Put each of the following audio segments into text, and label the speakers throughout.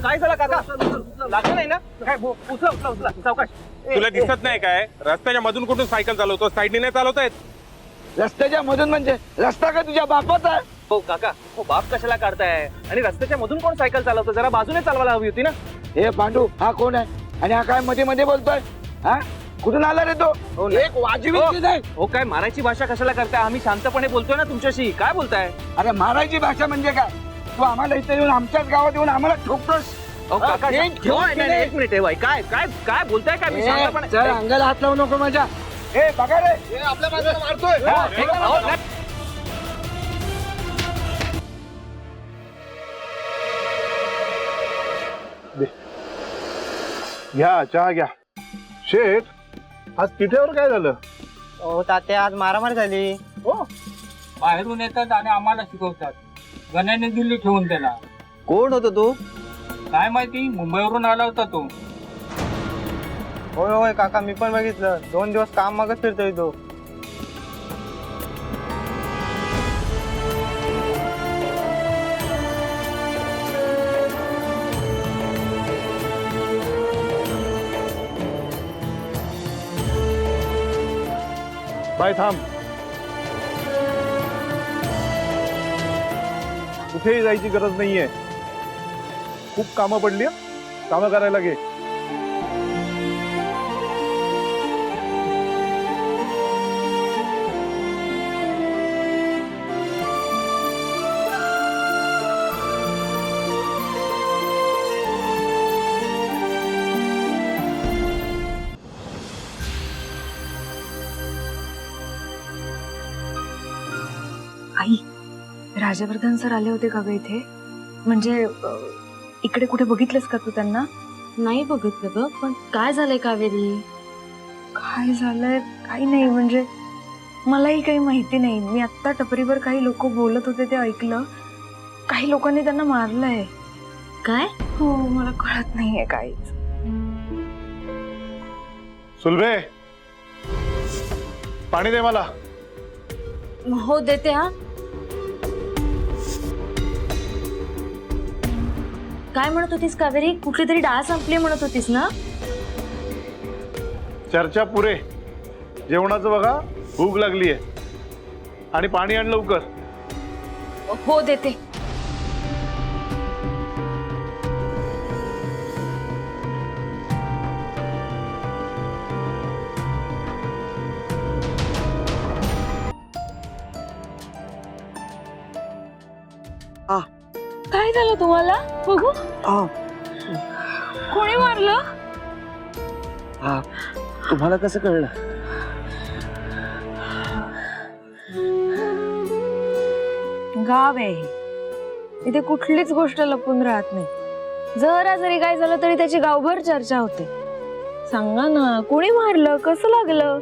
Speaker 1: काय झालं काका? लागलं नाही ना? काय उचला उचला उचला सावकाश.
Speaker 2: तुला दिसत नाही काय? रस्त्याच्या मधून कुठून सायकल चालवतो? साईडने नाही चालवता येत?
Speaker 3: रस्त्याच्या मधून म्हणजे रस्ता का तुझ्या बापाचा आहे?
Speaker 1: हो काका, हो बाप कशाला काढताय? आणि रस्त्याच्या मधून कोण सायकल चालवतो? जरा बाजूने चालवायला हवी होती ना.
Speaker 3: हे पांडू हा कोण आहे आणि हा काय मध्ये मध्ये बोलतोय? हा कुठून आला रे तो?
Speaker 1: हो ना.
Speaker 3: एक वाजवी
Speaker 1: हो.
Speaker 3: चीज आहे.
Speaker 1: हो काय मारायची भाषा कशाला करताय? आम्ही शांतपणे बोलतोय ना तुमच्याशी. काय बोलताय?
Speaker 3: अरे मारायची भाषा म्हणजे काय? तू आम्हाला इथे येऊन आमच्याच गावात येऊन आम्हाला ठोकतोस.
Speaker 1: हो काका,
Speaker 3: हे
Speaker 1: हो,
Speaker 3: ठेवून
Speaker 1: नाही, नाही, एक मिनिट आहे बाई. काय काय काय बोलताय? काय मी
Speaker 3: ए,
Speaker 1: शांतपणे
Speaker 3: चल अंगाला हात लावू नको माझ्या. ए बघा रे आपल्या माणसाला मारतोय.
Speaker 1: हो, एकदम, हो, नाही.
Speaker 4: घ्या चहा घ्या. शेठ, आज तिथेवर काय झालं?
Speaker 5: हो तात्या, आज मारामारी झाली.
Speaker 4: हो
Speaker 6: बाहेरून येतात आणि आम्हाला शिकवतात. गण्याने दिल्ली ठेवून त्याला.
Speaker 5: कोण होतो तू?
Speaker 6: काय माहिती, मुंबईवरून आला होता तो.
Speaker 5: होय होय काका, मी पण बघितलं. 2 दिवस काम मागत फिरतोय तो.
Speaker 4: बाय थांब. कुठेही जायची गरज नाहीये. खूप कामं पडली. कामं करायला घे.
Speaker 7: आई, राजवर्धन सर आले होते का ग इथे? म्हणजे इकडे कुठे बघितलंस का तू त्यांना?
Speaker 8: नाही बघितलं ग, पण काय झालंय कावेरी?
Speaker 7: काय झालंय काही नाही, म्हणजे मलाही काही माहिती नाही. मी आत्ता टपरीवर काही लोक बोलत होते ते ऐकलं. काही लोकांनी त्यांना मारलंय.
Speaker 8: काय?
Speaker 7: हो, मला कळत नाहीये काहीच.
Speaker 4: सुलभे, पाणी दे मला.
Speaker 8: हो देते. हा काय म्हणत होतीस कावेरी? कुठली तरी डाळ संपली म्हणत होतीस ना?
Speaker 4: चर्चा पुरे. जेवणाचं बघा, भूक लागलीये. आणि पाणी आण लवकर.
Speaker 8: हो देते.
Speaker 7: काय झालं तुम्हाला? बघू. कोणी मारलं?
Speaker 3: तुम्हाला कसं कळलं?
Speaker 7: गाव आहे इथे, कुठलीच गोष्ट लपून राहत नाही. जरा जरी काय झालं तरी त्याची गावभर चर्चा होते. सांगा ना, कोणी मारलं? कसं लागलं?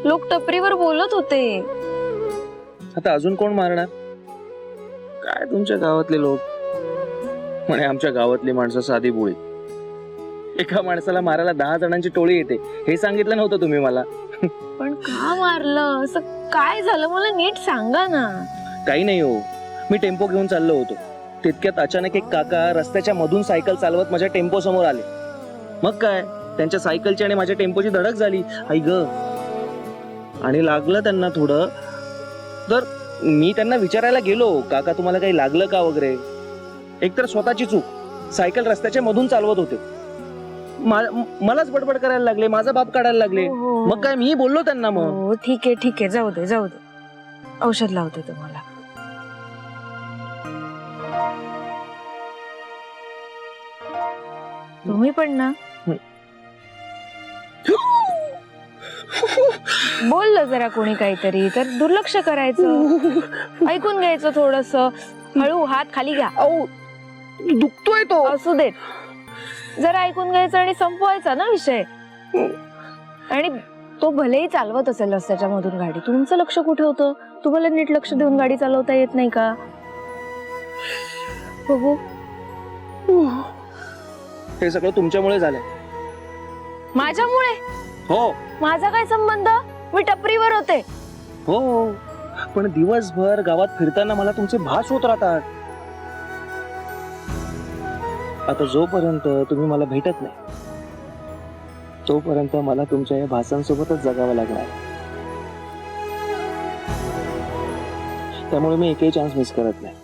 Speaker 7: लोक टपरीवर बोलत होते.
Speaker 1: आता अजून कोण मारणार? काय तुमच्या गावातले लोक म्हणे आमच्या गावातली माणसं साधी बोळी. एका माणसाला मारायला 10 जणांची टोळी येते. हे सांगितलं नव्हतं तुम्ही मला.
Speaker 7: पण का मारलं? असं काय झालं मला नीट सांगा ना.
Speaker 1: काही नाही हो, मी टेम्पो घेऊन चाललो होतो. तितक्यात अचानक एक काका रस्त्याच्या मधून सायकल चालवत माझ्या टेम्पो समोर आले. मग काय, त्यांच्या सायकलची आणि माझ्या टेम्पोची धडक झाली. आई ग. आणि लागलं त्यांना थोडं. तर मी त्यांना विचारायला गेलो, काका तुम्हाला काही लागलं का वगैरे. एकतर स्वतःची चूक, सायकल रस्त्याच्या मधून चालवत होते. मलाच बडबड करायला लागले, माझा बाप काढायला लागले. मग काय, मी बोललो त्यांना. मग
Speaker 7: हो ठीक आहे ठीक आहे, जाऊ दे जाऊ दे. औषध लावते तुम्हाला. तुम्ही पण ना बोललं जरा कोणी काहीतरी तर दुर्लक्ष करायचं, ऐकून घ्यायचं थोडस. हळू हात खाली घ्या.
Speaker 1: दुखतोय तो.
Speaker 7: असू देत, जरा ऐकून घ्यायचं आणि संपवायचा ना विषय. आणि तो भलेही चालवत असेल रस्त्याच्या मधून गाडी, तुमचं लक्ष कुठे होतं? तुम्हाला नीट लक्ष देऊन गाडी चालवता येत नाही का? बघू.
Speaker 1: हे सगळं तुमच्यामुळे झालंय.
Speaker 7: माझ्यामुळे?
Speaker 1: हो
Speaker 7: माझा काय संबंध? मी टपरीवर होते.
Speaker 1: हो, पण दिवसभर गावात फिरताना मला तुमचे भास होत राहतात. आता जोपर्यंत तुम्ही मला भेटत नाही तोपर्यंत मला तुमच्या या भासांसोबतच जगावं लागणार आहे. त्यामुळे मी एकही चान्स मिस करत नाही.